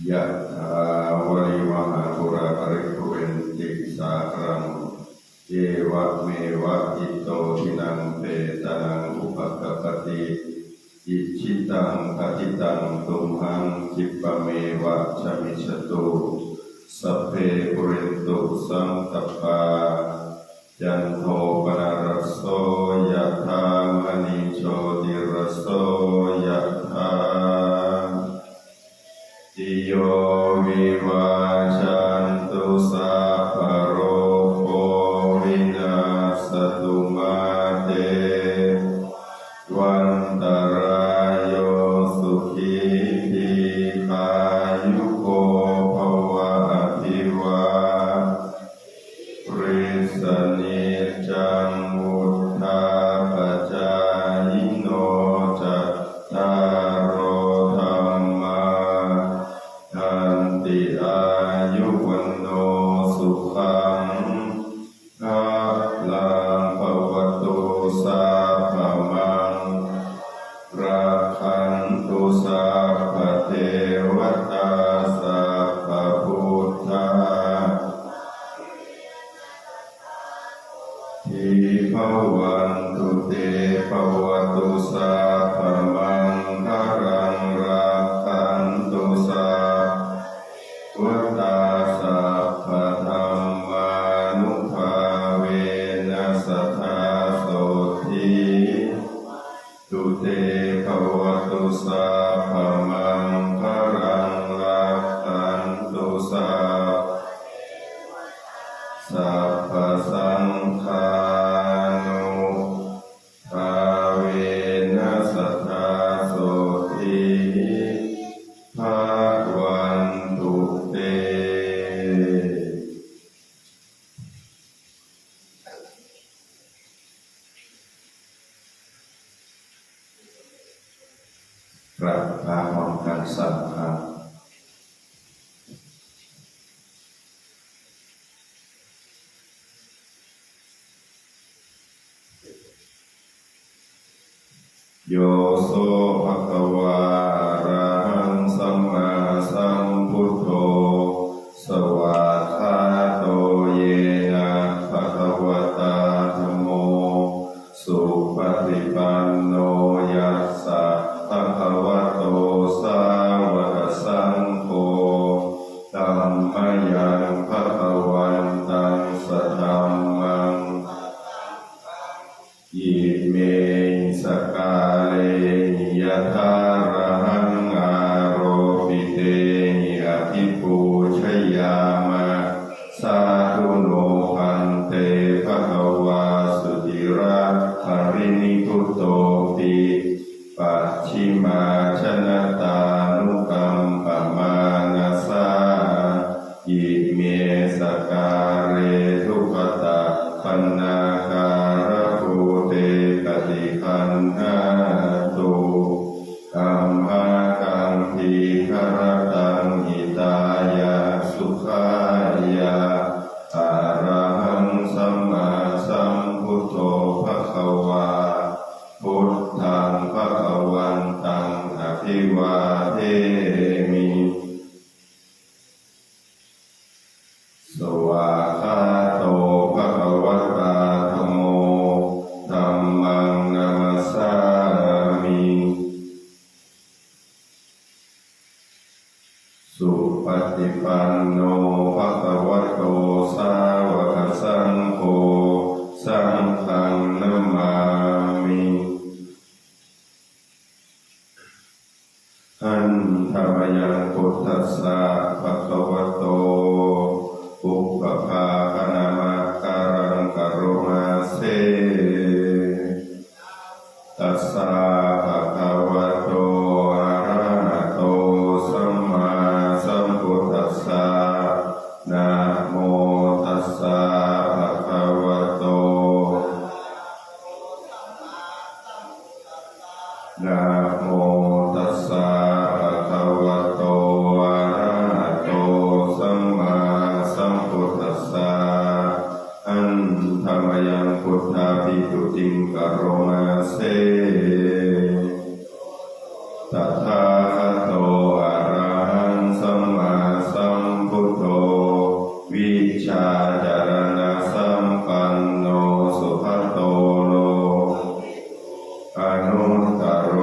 ยะถาวริวหาปุราปริปุเรนติสาครังเอวะเมวะอิโตทินังเปตานังอุปกัปปติอิชิตังปฏิตังตุมหังคิปะเมวะชมิชตุสัพเพปุเรนตุสังกปปาจันโทปนารสโสยะถามณิโชติรสโสยะถาติโยวิวาชันตุสัพพะโรโควินาศตุมาเตวันตรายโยสุขีทีขายุโกภวะอภิวาปริสนิจังวุฒาปจายโนจัตตารโอธรรมาทันติอายุวันโนสุขังภะลังภวตุสัพพมังราคันตุสัพพเทวตาสัพพพุทธาทิภวันตุเตภวตุสัพพมังคารังราคันตุสัพพพุทธาสัพพธัมมานุภาเวนัสสทธาโสทิตุเตภวตุสัพพมังคารังราคันตุสัพพสังฆานุภาเวนัสสทธาโสทิภะวันตุเตพระพาของการสัมภาษณ์โยโสภะคะวาอะระหังสัมมาสัมพุทโธสวากขาโตเยนะภะคะวะตาธัมโมสุปฏิปันโนยัสสะภะคะวะโตสาวกสังโฆธัมมยังภะคะวันตังสัทธัมมังอิเมสกาเลยะถารหังอาโรปิเตหิอภิปูชยามะสาธุโนพันเตภะคะวาสุติระหรินิพุตโตปิปัจฉิมาชนะตานุกัมปมานาสาอิเมสกาเรทุกขตะปันนาการะภูเตปฏิคันหาตุธัมมากังทีคารตังหิตายะสุขายะอะระหังสัมมาสัมพุทโธภะคะวาพุทธังภะคะวันตังอภิวาเทมิสวากขาโตภะคะวะตาธัมโมธัมมังนามัสสามิสุปฏิปันโนภะคะวะโตสาวกสังโฆสังฆังนะมามิหันธรรมยังพุทธัสสะภะคะวะโตอุปภาคนามาการังกโรมาเสตัสสะภะคะวะโตอะระหะโตสัมมาสัมพุทธัสสะนะโมตัสสะภะคะวะโตนะโมตัสสะภะคะวะโตอะระหะโตสัมมาสัมพุทธัสสะอันธรรมยังพุทธาภิตุติงกโรมาเสตถาคโตอะระหัง สัมมาสัมพุทโธวิชาจารณะสัมปันโนสุขโตโลอนุตตโร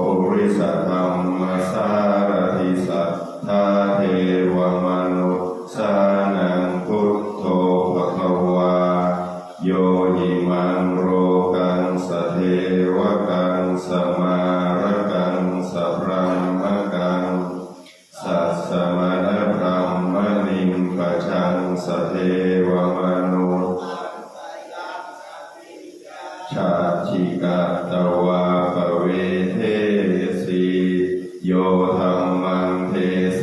ปุริสธรรมสารถิสัทธาเทวมนุสานังพุทโธภควาโยหิมังโรกังสเทวกังสมารกังสัพรัมมกังสัสสมณพรหมนิงปัจจังสเทวมนุชาชิกาตวาปเวเทสีโยธัมมังเทเส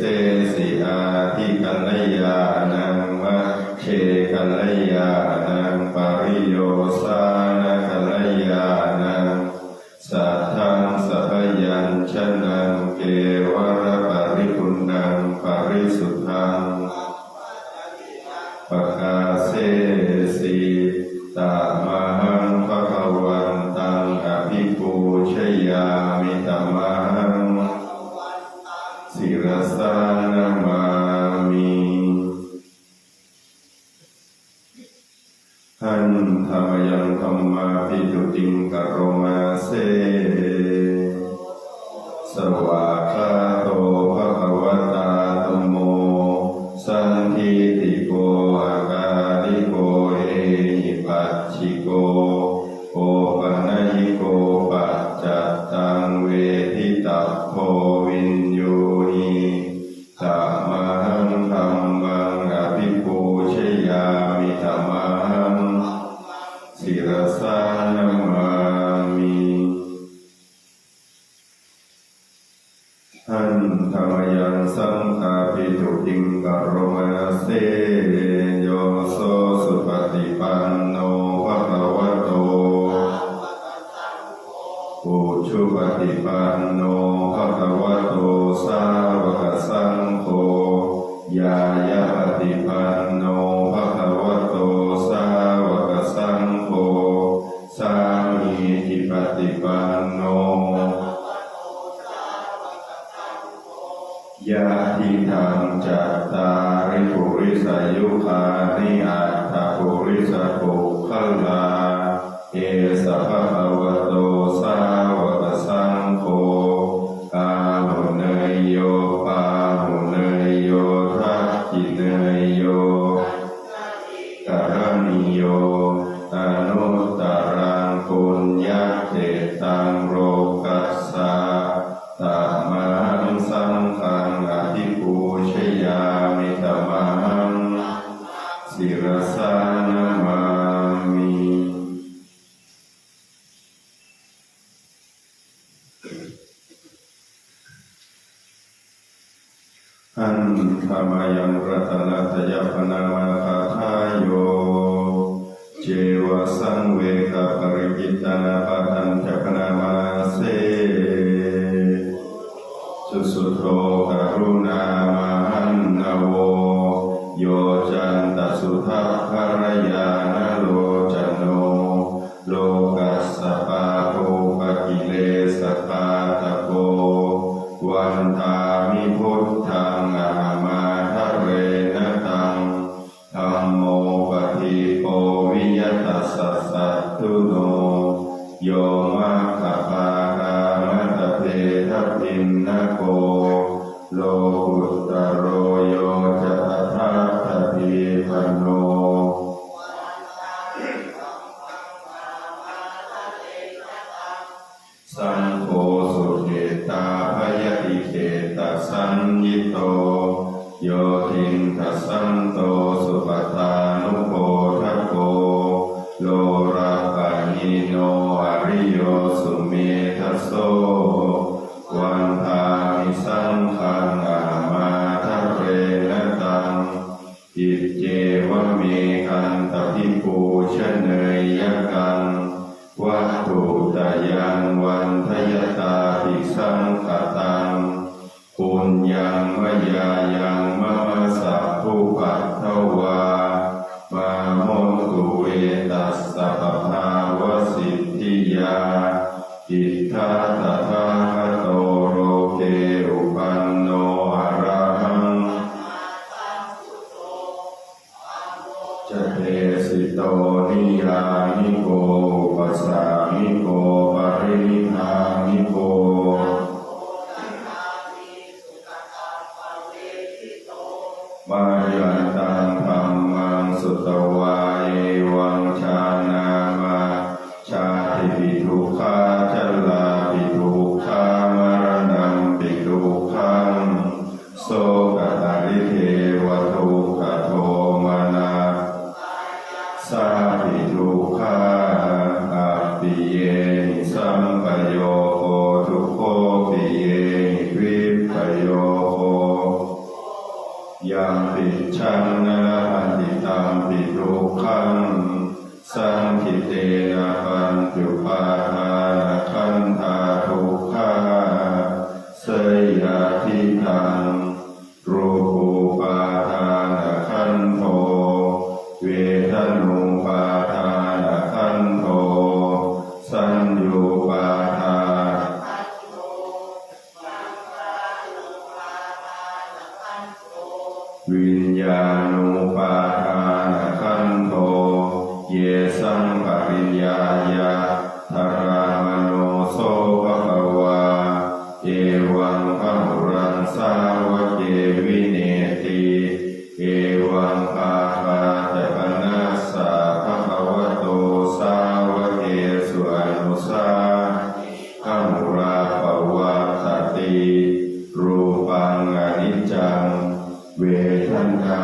สิอาทิกัลยาณังมะเชกัลยาณังปริโยสานกัลยาณังสัทธังสัพยัญชนะเกวระปริปุณังปริสุทธังปกาเสสีตามหังภะคะวันตังอภิปูชยามิตมังศิรสานามามิหันธรรมยังธรรมาภิตุติงกโรมาเสสวากขาโตภะคะวตาธัมโมสันทิติโกอาการิโกเอหิปัสฉิโกโอปัญญิโกปัจจัตตังเวทิตัพโพวินยูหิธัมมังธัมมังอภิปูชยามิธัมมังศิรสานามามิหันธรรมยังสังฆาภิตุติงกโรมาเสโยโสสุปฏิปันโนภะคะวะโตปุถุปฏิปันโนภะคะวะโตสาวกสังโฆยายะปฏิปันโนภะคะวะโตสาวกสังโฆสามีจิปฏิปันโนยะทิธรรมจัตตาริปุริสยุคานิอัตถปุริสปุคคลาเอสะภะคะวะโตสาวกสังโฆกาหุเนยโยปาหุเนยโยทักขิเนยโยกรณิโยอนุตตรังปุญญเจตังโลกัสสะตัมมังสังฆังอภิปูชยามิธัมมังศิรสานามามิหันธรรมยังรัตนัตยปนามาคาทายโยเจวสังเวกปริกิตนาปทันจักนามาเสสุโธกรุณามหันนาโวโยจันตสุทัพพรยานโลจันโนโลกัสสปาโภปกิเลสปาตโกวันทามิพุทธังอามาทะเรนะตังธัมโมปฏิโปวิยตัสสะสัตตุโนโยมัคคปาคามัตเตทะพินนะโกโลกุตตโรโยจะทัพพทิปันโนสังโฆสุเขตาภยติเขตสัญญิโตโยทินทัสสันโตสุปทานุโภทโกโลราปะหิโนอริโยสุเมทัสโสวันทามิสังฆังอามาทะเรนะตังอิเจวะเมกันตภิปูชเนยยกันวัตถุตยังวันทยตาภิสังขตังปุญญังมยายังมะมะสัพพุปัตถวามาโมตุเวตัสสะปะภาวสิทธิยาอิทธาตถาคโตโรเกอุปันโนอะระหัง ยัมปิชังนรหันติตัมปิทุกขังสังคิเตนะปัญจุปาทานขันธาทุกขาเสยทิทังรูปูปาทานขันโทเวทนุปาทานขันโทสัญญูปาทานวิญญาณุปาทานขันโทเยสังปริญญายะธารามโนโสภควาเอวังพหุรังสาวกเกวิเนติเอวังปาปาเตปนัสสะภควโตสาวกเกสุอนุสาขมุราปวัตตติรูปังอนิจจังเวทนา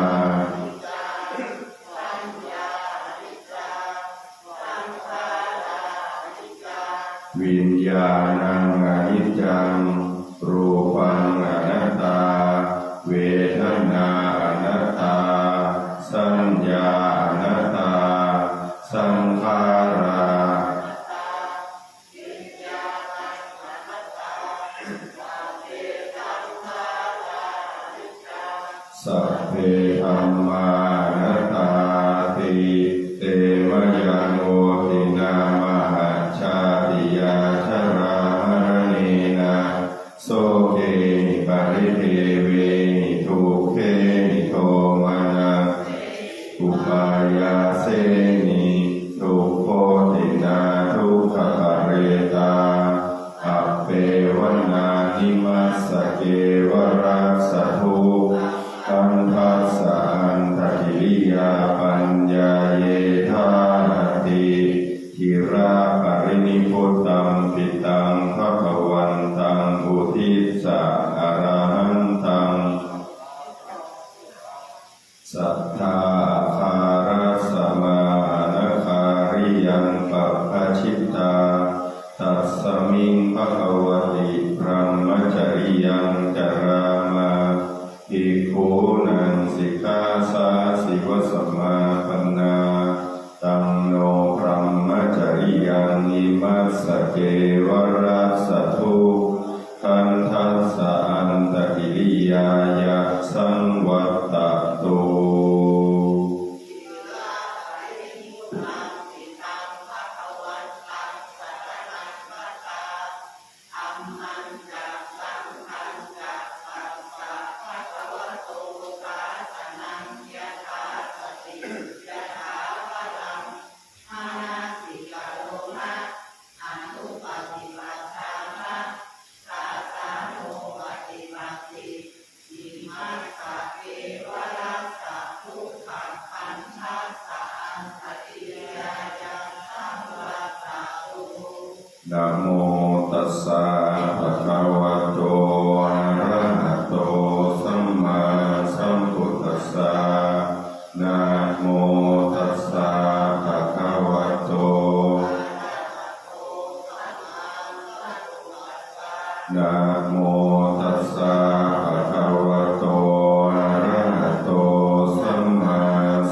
วิญญาณังอนิจจังรูปังอนัตตาเวทนาอนัตตาสัญญาอนัตตาสังขาราสัพเพธัมมานัตตาติเตมะยังโอตินามหัจฉาติยาชรามรณีนาโสเกนิปริเทเวนิทุกเขนิโทมานะอุปายาเสนิทุกโพตินาทุกขปะเรตาอัปเปวนานิมัสสะเกวรัสสะทุอันทัสสะอันตกิริยาปัญญาเยธาติทิราปรินิพุตตังปิตังภควันตังอุทิสสะอรหันตังสัทธาคารัสสมานาคาริยังปัปปชิตาตัสสมิงภควติพรหมจริยังจรามาภิกขุนังสิกขาสาสิวสัมมาปันนาตังโนพรหมจริยังอิมัสสะเกวรัสสะทุขันธัสสะอันตกิริยายะสังวัตตตุนะโมตัสสะภะคะวะโตอะระหะโตสัมมาสัมพุทธัสสะนะโมตัสสะภะคะวะโตนะโมตัสสะภะคะวะโตอะระหะโตสัมมา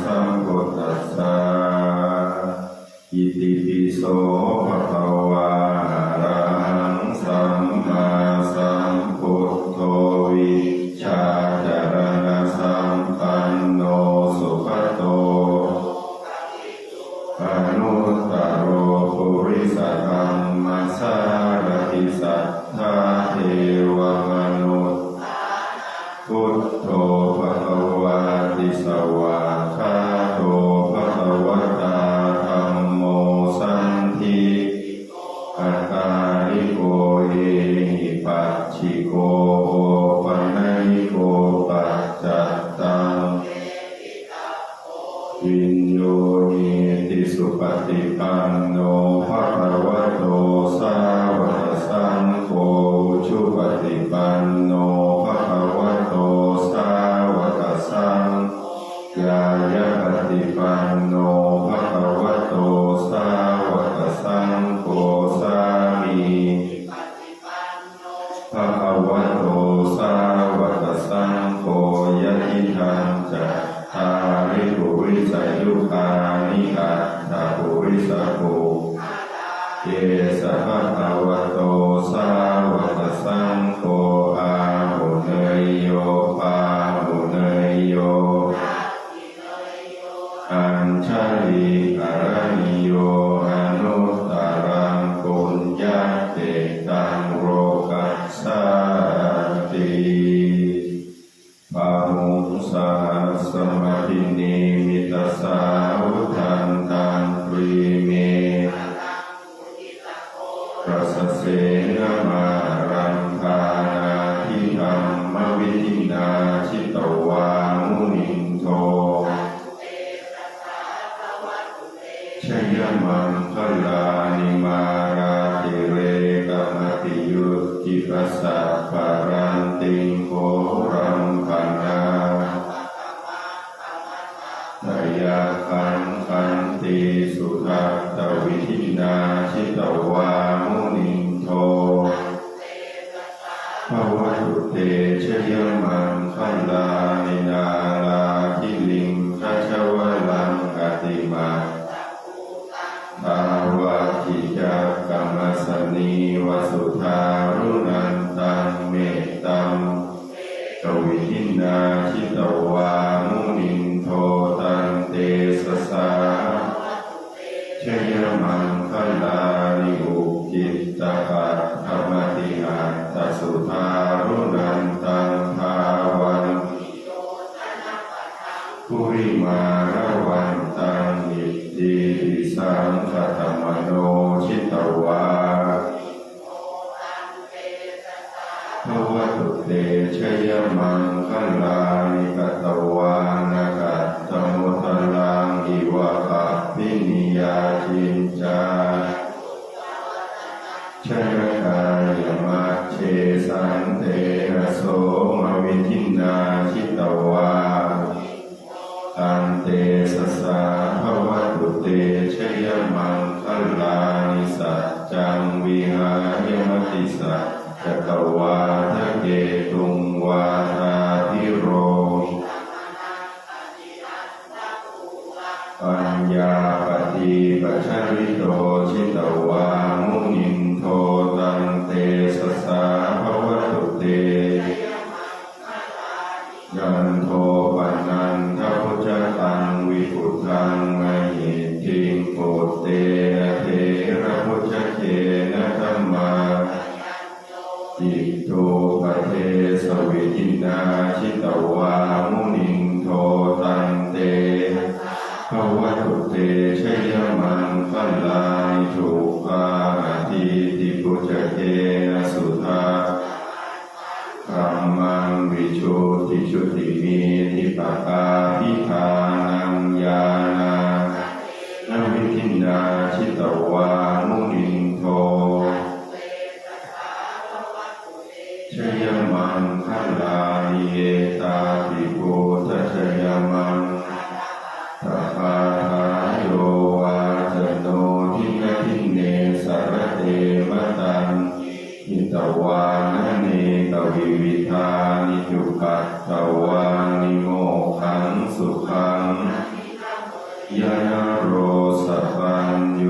สัมพุทธัสสะอิติปิโสภะคะวะสัมมาสัมพุทโธวิชาจารณะสัมปันโนสุขโตอนุตตโรปุริสธัมมัสสารติสัทธาเทวมนุษย์พุทโธภควาติสวากขาโตภควตาธัมโมสันทิอัตตาริโกเยหิปัจฉิ โตสาวกสังโฆยะทิทังจัตตาริปุริสยุคานิอัตถปุริสโภเยสะภะคะวะโตสาวกสังโฆอาหุเนยโยปาหุเนยโยอัญชลีอรณิโยอนุตตรังปุญญเตตังโลกัสสาติปะมุสาสมาธินิมิตสาวุทันตังปรีเมรัสเสนมารังคานาทิธรรมวิธินาชิตวามุนินโทชยมังคลานิมาราติเรกมติยุตติปัสสะปารันติงโหรัมปันนาทายาคันคันติสุทัตตวิธินาชิตวามุนินโทภวตุเตชยมังคลานินาลาทิลิงคัชวลังกติมาภาวะกิจักกัมมสนีวสุทารุนันตังเมตตังกวิทินาชิตวามุนินโทตันเตสสาชยมังคลานิอุกิตตปัตถมติหัตถสุทารุนันตังภาวันปุริมาระวันตังอิทธิสังคตมโนชิตวาภวตุเตชยมังคลานิกตวานาคัตตมุตลังอิวะปะปินิยาจินจาชยกายมัจเชสันเตระโสมวิธินาชิตวาตันเตสสะภวตุเตชยมังคลานิสัจจังวิหารยมติสัจจกวาทะเกตุงวาทาธิโรปัญญาปฏิปัชริโตชิตวามุนินโทตันเตสสะภวตุเตยันโทปันนันทพุจตังวิปุตังมหิทิงโปเตนะเทระพุจเจนะธัมมาจิตโตปเทสวิทินาชิตวามุนินโทตันเตภวตุเตชยมังคลานิทุกาทิติปุจเจนะสุทาธัมมังวิชุติชุติมีทิปกาภิธานังญาณานวิธินาชิตวามุนินโทชยมังคลานิเอตาภิโกทัชยมังทัพพาทายโยวาจโนทินทิเนสารเตมตังอิตวานเนตวิวิธานิจุปัตตวานิโมขังสุขังยานาโรสปัญโย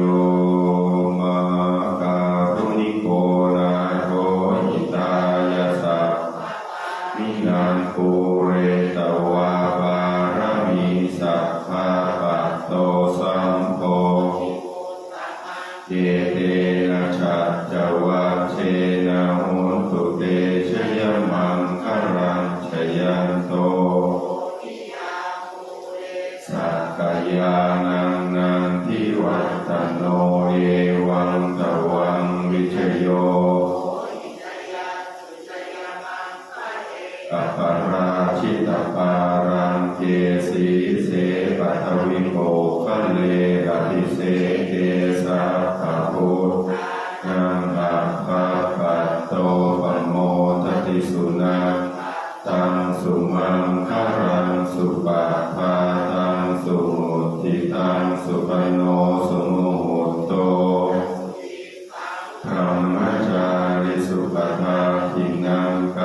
มหาการุณิโกนาโทหิตายาสัพมินันปุเรตวาบารมีสัพพะปัตโตสัมโฆเจเตนะชัจจวัชเชนะโหตุเตชยมังคลังชยันโตสักกายานังนันทิวัตโนเอวังตวังวิชโยอัปปาราชิตปารังเกสีเสปัทวิโภคะเลอภิเสเกสัพพะพุทธังอัปปะปัตโตปโมทติสุนัขตังสุมังครังสุปะภาตังสุมุทิตังสุปโนสุมุหุตโตธรรมจาริสุปทาทินังกา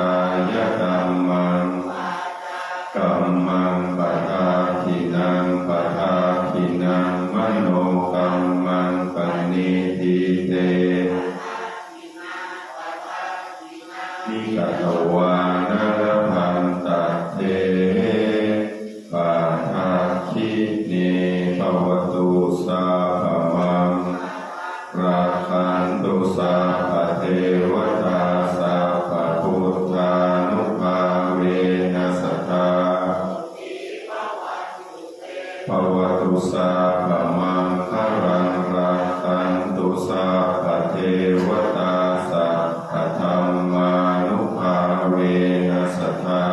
านรพันตัสเตปัฏฐาคิเนภวตุสัพพมังราคันตุสัพพเทวตาสัพพพุทธานุภาเวนัสสทธาภวตุสัพพมังคารังราคันตุสัพพเทวตาสัพพธัมมานุภาเวนัสสทธา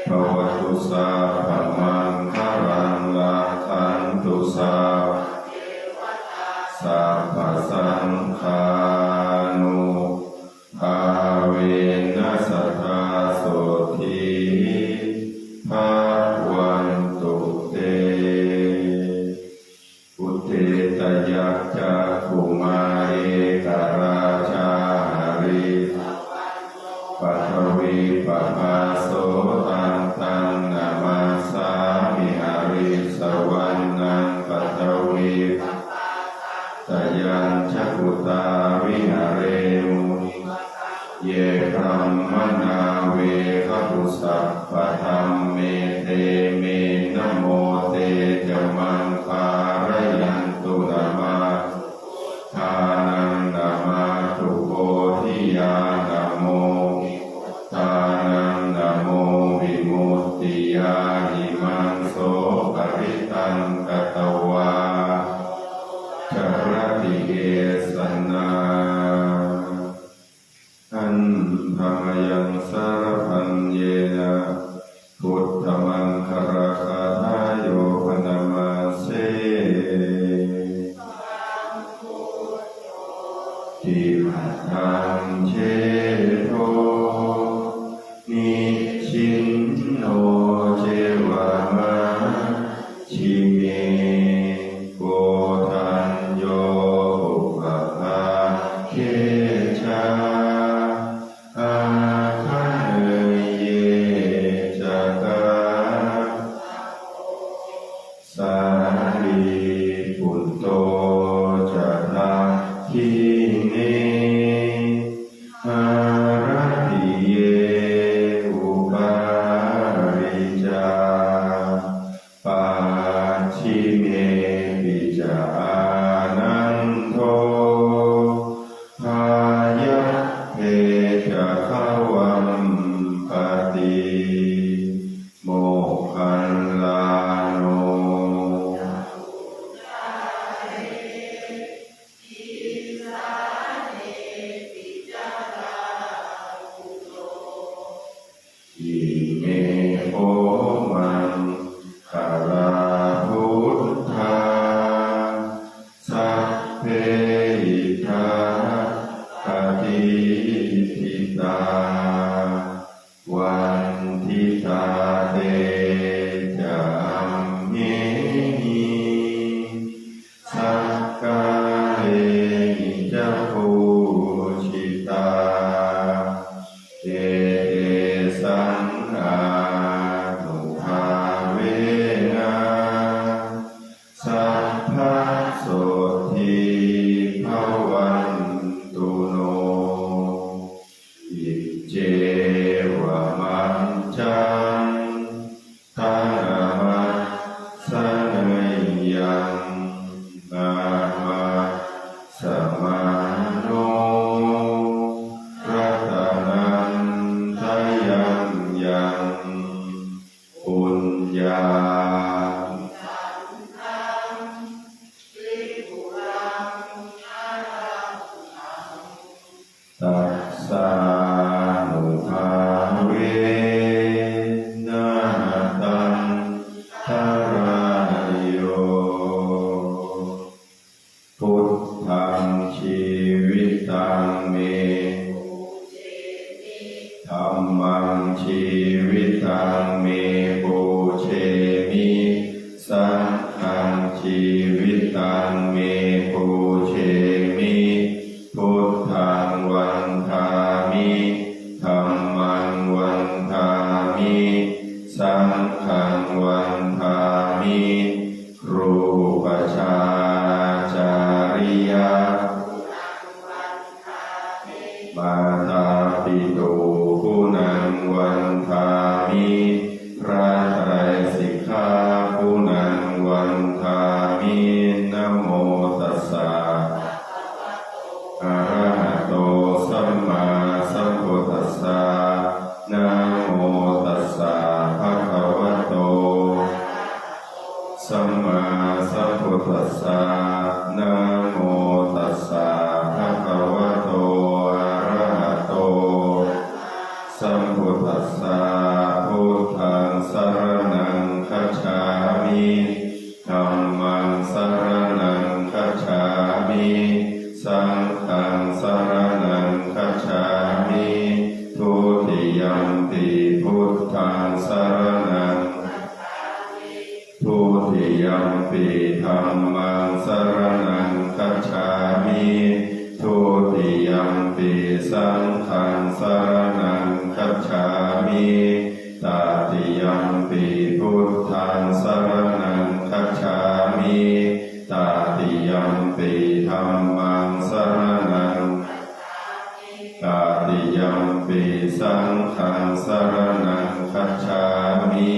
ภวตุสัพพมังคารังราคันตุสัพพสังฆานุภาเวนัสสทธาโสทิภาวันตุเตอุเทตยัคจคุมาเอกราชาหาริปัทวีปภาโสตังตังนามาสามิหาริสวรรณังปัทวีตยัญชกุตาวิหาเรมุเยพรัมมนาเวคปุสัพพะธัมเมเตเมนะโมเตจมังคารยันตุนามาทานังนามาตุโพธิยานะโมทานังนะโมวิมุตติยาหิมังโสปริตังกตวาจารติเกสนาอันธรรมยังสารพันเยนะพุทธมังคารคาทายโยปนามาเสทิทังเชโทนิชินโนเจวามะชิเมโกทันโยปะภาเคชาอาคันเยจักาสาลีปุตโตจัตตาทิเนอารัติเยอุปาริจาปัจฉิเมปิจานันโทภายะเตจะขวัมปติโมคคัลลาโนอิเมโหมังคาราพุทธาสัพเพอิทาปฏิทิตาวันทิตาเตจัมเมหิสักกาเลหิจักขุชิตาเตสังอานุภาเวนะสัพพะโสทิภวันตุโนอิเจวะมัจจังทานามัสสนัยยังนามาสมาโนรัตนังทยังยังปุญญาตัสสานุภาเวนะตังทารายโยพุทธังชีวิตังเมธัมมังชีวิตังเมปูเชมิสังฆังชีวิตังเมปูเชมิพุทธังวันทามิธัมมัง ปิตุคุณังวันทามิพระไตรสิกขาคุณังวันทามินะโมตัสสะอะระหะโตสัมมาสัมพุทธัสสะนะโมตัสสะภะคะวะโตสัมมาสัมพุทธัสสะนะโมตัสสะภะคะวะโตอะระหะโตสัมพุทธัสสะพุทธังสรณังคัจฉามิธัมมังสรณังคัจฉามิสังฆังสรณังคัจฉามิทุติยัมปิพุทธังสรณังทุติยัมปิธัมมังสรณังคัจฉามิทุติยัมปิสังฆังสรณังคัจฉามิตติยัมปิพุทธังสรณังคัจฉามิตติยัมปิธัมมังสรณังตติยัมปิสังฆังสรณังคัจฉามิ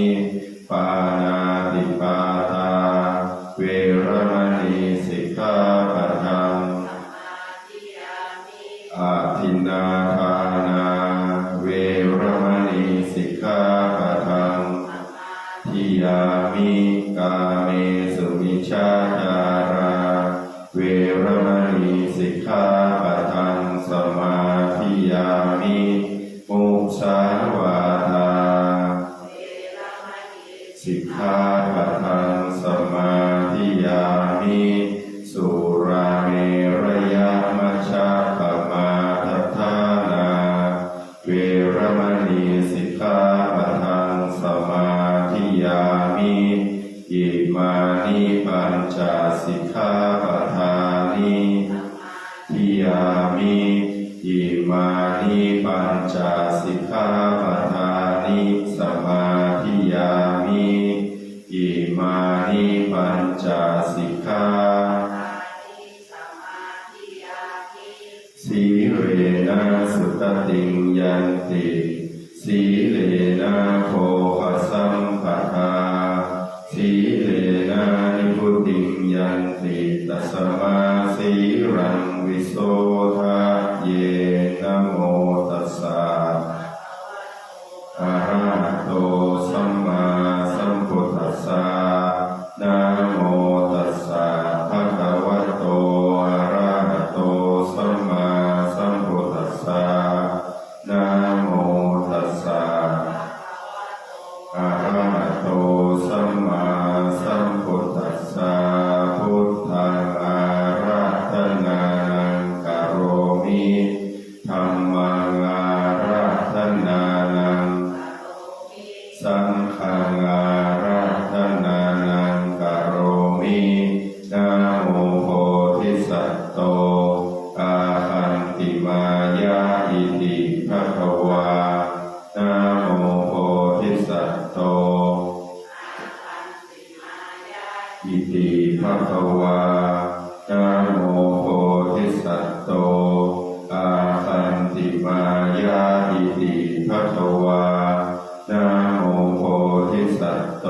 ปานาติปาตาเวรมณีสิกขาปะทังอาทินนาทานาเวรมณีสิกขาปะทังทิยามิกาเมสุมิจฉาจาราเวรมณีสิกขาปะทังสมาธิยามิมุสาวาทาสิกขาปะทังสมาธิยามิสุราเมรยมัชฌัปปมาทัฏฐานาเวรมณีสิกขาปะทังสมาธิยามิอิมานิปัญจสิกขาปะทานิทิยามิอิมานิปัญจสิกขาปะทานิสมาธิยามิอิมานิปัญจสิกขาสีเรนะสุตติงยันติสีเลนะโภคสัมปทาสีเลนะนิพุติงยันติตัสมาสีรังวิโสทะเยนะโมตัสสะอะระหะโตสัมมาสัมพุทธัสสะนะโมตัสสะภะคะวะโตอะระหะโตสัมมาสัมพุทธัสสะนะโมตัสสะอะระหะโตสัมมาสัมพุทธัสสะพุทธังอาราธนานังกโรมิธัมมังอาราธนานังสังฆังอาราธนานังกโรมินะโมโพธิสัตโตอาคันติมายาอิติภะคะวานะโมโพธิสัตโตอิติภะคะวานะโมโพธิสัตโตอาคันติมายาอิติภะคะวานะโมโพธิสัตโต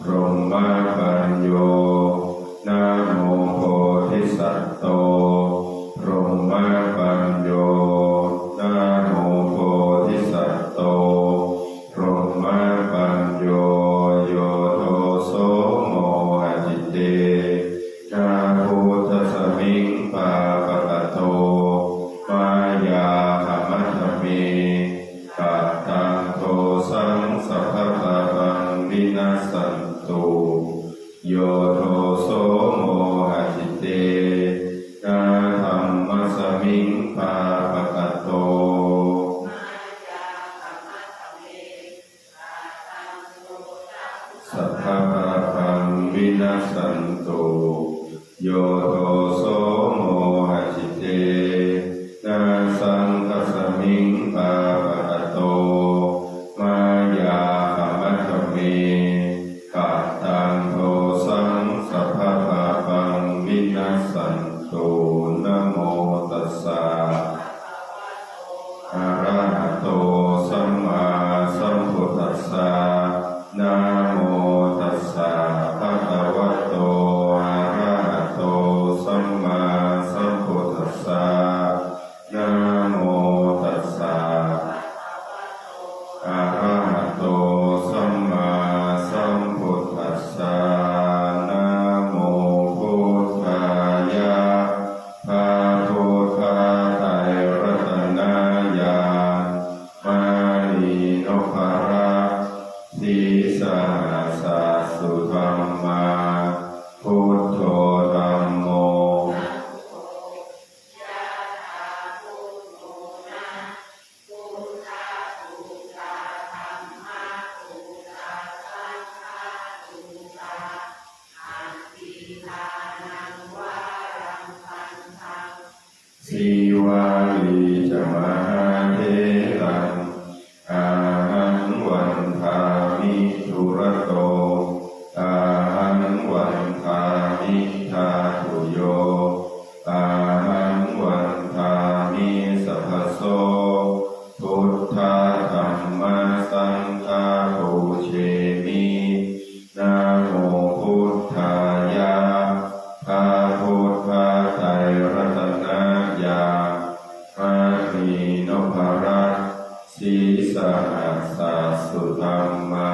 พรหมปัญโยนะโมโพธิสัตโตพรหมปัญโยนะโมโพธิสัตโตพรหมปัญโยโยโทโสโมหะจิตเตนะพุทธสมิงปาปะกะโตมายาขมัตถเมปัตตังโทสังสัพพะปังวินัสสันตุโยโทโสโมหะจิตเตนะธัมมสมิงปาปะกะโตสัพพะปังวินัสสันตุโยโทโสโมหะจิตเตนะสังฆสมิงปาปะกะโตมายาขมัตถเมปัตตังโทสังสัพพะปังวินัสสัน อะระหะโตสัมมาสัมพุทธัสสะนะโมตัสสะภะคะวะโตอะระหะโตสัมมาสัมพุทธัสสะนะโมตัสสะอะระหะโตสัมมาสัมพุทธัสสะนะโมพุทธายะภะพุทธไตรรัตนญาณมานีโนภระสีสหัสสะสุธัมมาพุทโธธัมโมสีวาลีจะมหาเถรังอาหังวันทามิทุระโตอาหังวันทามิทาตุโยอาหังวันทามิสัพพโสพุทธะธัมมะสังฆะปูเชมินะโมพุทธายะภะพุทธไตรรัตนญาณมานีโนภระสีสหัสสะสุธัมมา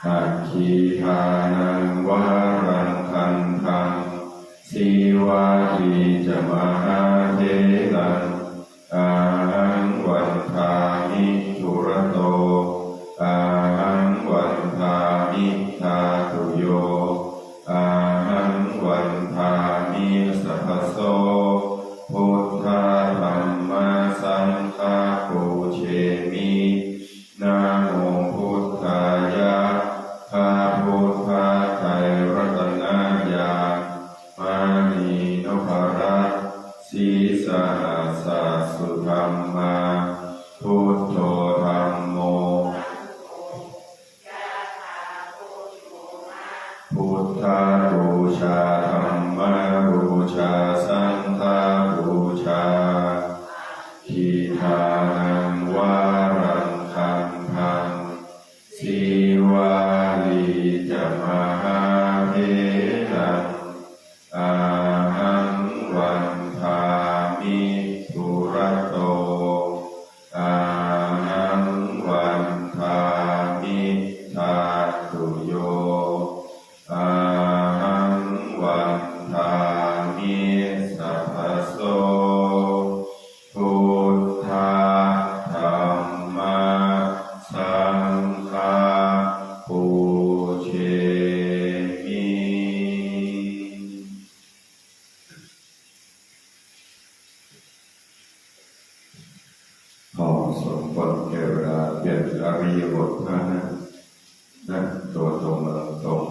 อัคคีทานังวารังคันธังสีวาลีจะมหาเถรังอาหังวันทามิทุระโตอาหังวันทามิทาตุโยอาหังวันทามิสัพพโสพุทธะธัมมะสังฆะปูเชมินะโมพุทธายะภะพุทธไตรรัตนญาณมานีโนภระสีสหัสสะสุธัมมาพุทโธธัมโมพุทธบูชาธัมมบูชาสังฆบูชาทิฏฐานังวารังคันธังสีวาลีจะมหาเถรังอาหังวันทามิทุระโตอาหังวันทามิทาตุโยอาหังวันทามิสัพพโสพุทธะธัมมะสังฆะปูเชมิ ขอสมควรแก่เวลาเปลี่ยนอริยบทมานั่งตัวตรงตรง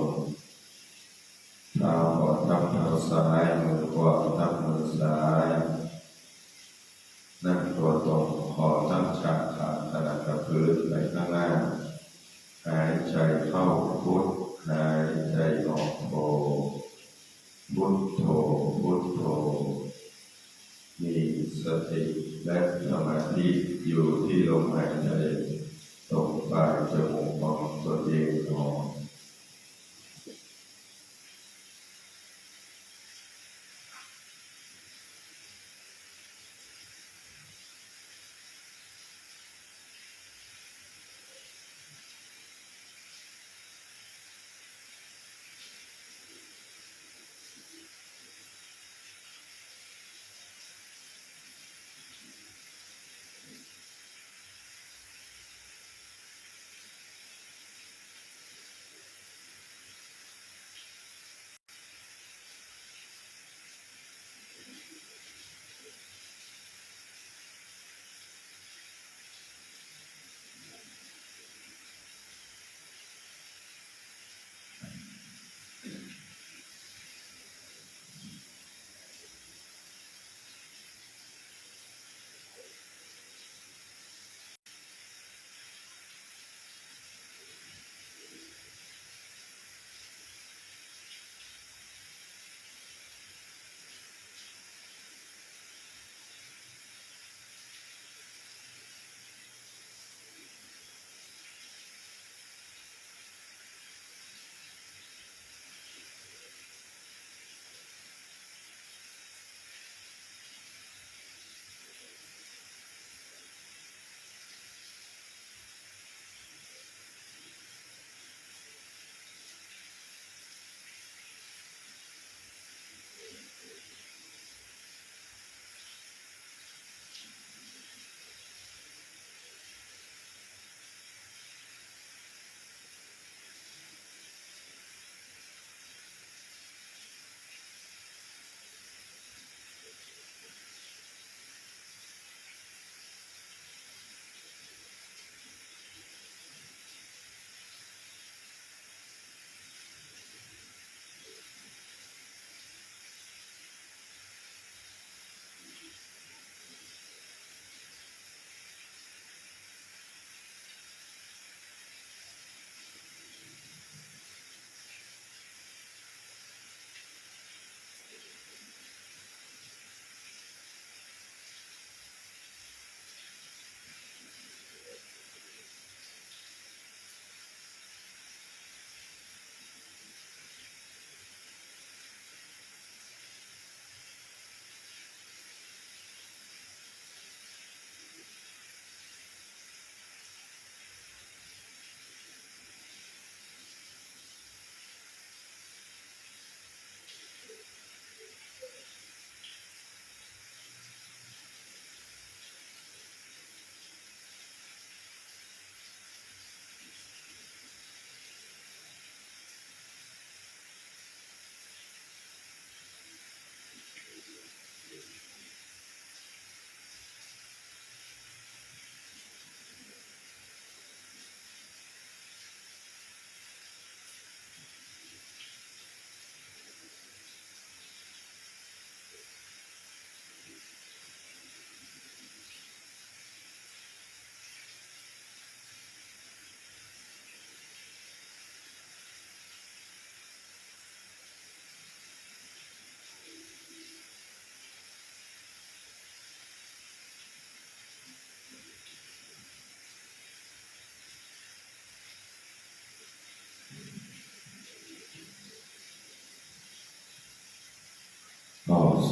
เท้าขวาทับเท้าซ้ายมือขวาทับมือซ้ายนั่งตัวตรงคอตั้งฉากขาขนาดกับพื้นไปข้างหน้าหายใจเข้าพุทหายใจออกโธพุทโธพุทโธมีสติและสมาธิอยู่ที่ลมหายใจตรงปลายจมูกของตัวเองของ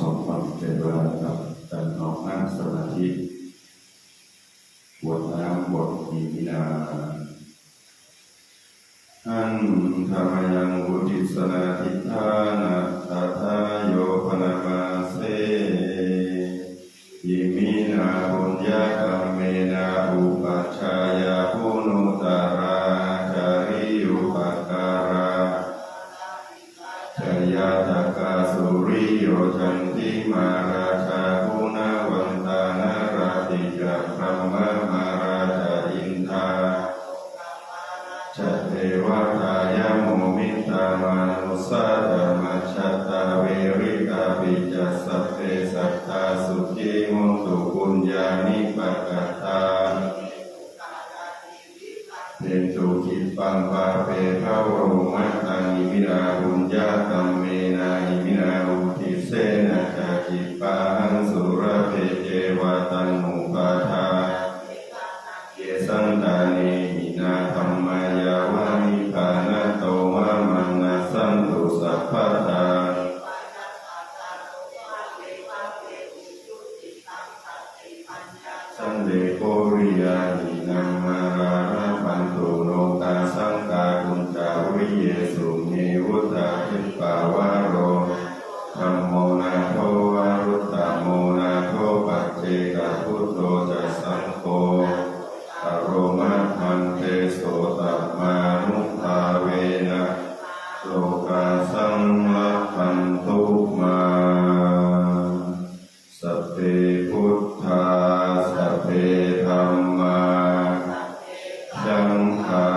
สมความเป็นเวลากับการออกนั่งสมาธิบวชน้ำบวชมีนาอันธรรมยังบุติสนาทิฏฐานะทัทาโยปนามาเสยิมินาบุญญากัมเมนาอุปัชฌายาปุโนตาราจาริยุปการาจยาตกาสุริโยจันติมาราชาปุณวันตานาราติจักพรหมมาราชาอินทาจัตเทวตายาโมมิตามานุสาธรรมชัตตาเวริกาปิจัสสัพเพสัตตาสุขีมุตุปุญญานิปักขตาเตตุกิปังปาเปภะโวมัตตังอิมินาบุญญาตัมเมนาอิมินาอุทิเสนะจักขิปะหังสุรเพเจวะตันมุปาทาเยสันตานิมินาธัมมายาวานิพานะโตมะมันนะสันตุสัพพะทาสันเดโกริยานินัมมารานะปันตุโนกาสังกากุญจาวิเยสุเมวุตตาทิปปาวาโรธัมโมนาโทวารุตตโมนาโทปัจเจกพุทโธจัสสังโฆอโรมาทันเตโสตัมมานุภาเวนะโลกาสังลัพพันตุมาสัพเพพุทธาสัพเพธัมมาสังฆา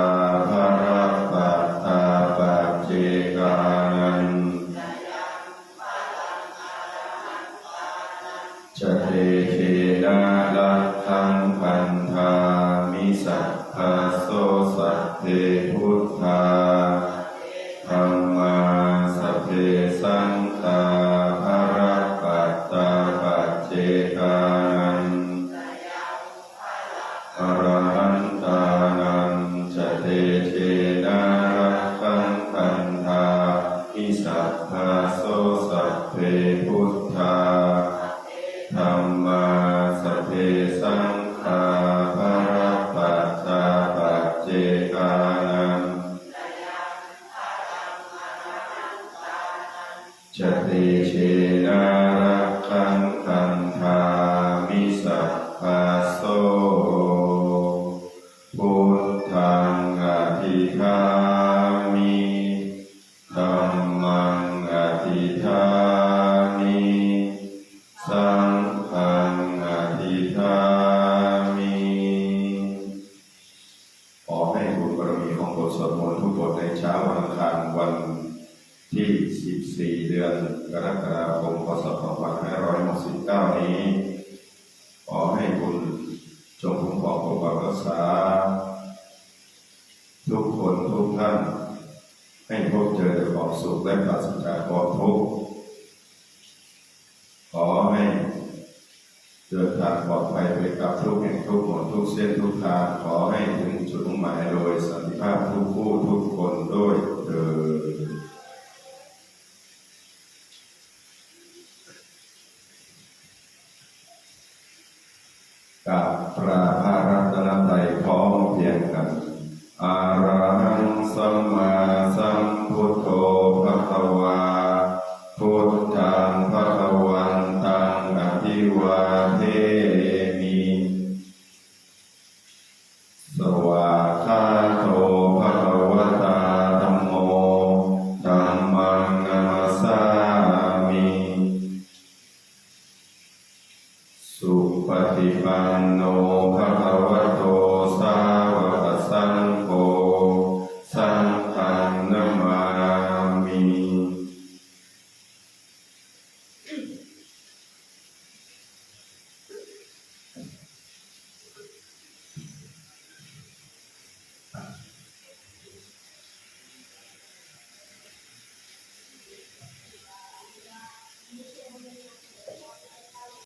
ภรปัตตาปัจเจกานันจะเทเทนะลัทธังพันธามิสัพพะโสสัพเพพุทธาธัมมาสัพเพสังฆาภรปัตตาปัจเจกานันอรหันตานันจะเทเทนะลัทธังพันธามิสัพพะโสสัพเพพุทธาธัมมาสัพเพสังฆาภรปัตตาปัจเจกานันจะเตเชนะรักขังคันธามิสัพพะโสพุทธังอธิฆามิธัมมังอธิฆามิสังฆังอธิฆามิขอให้บุญบารมีของบทสวดมนต์ทุกบทในเช้าวันอังคารวันที่14 เดือนกรกฎาคม พ.ศ. 2569 นี้ขอให้บุญจงคุ้มครองปกปักรักษาทุกคนทุกท่านให้พบเจอแต่ความสุขและปราศจากความทุกข์ขอให้เดินทางปลอดภัยไปกับทุกแห่งทุกหนทุกเส้นทุกทางขอให้ถึงจุดมุ่งหมายโดยสันติภาพทุกผู้ทุกคนด้วยเถิดกับพระรัตนตรัยพร้อมเพรียงกันอะระหังสัมมาสัมพุทโธภะคะวาพุทธังภะคะวันตังอภิวาเทมิสวากขาโตภะคะวะตาธัมโมธัมมังนัมสสามิสุปฏิปันโน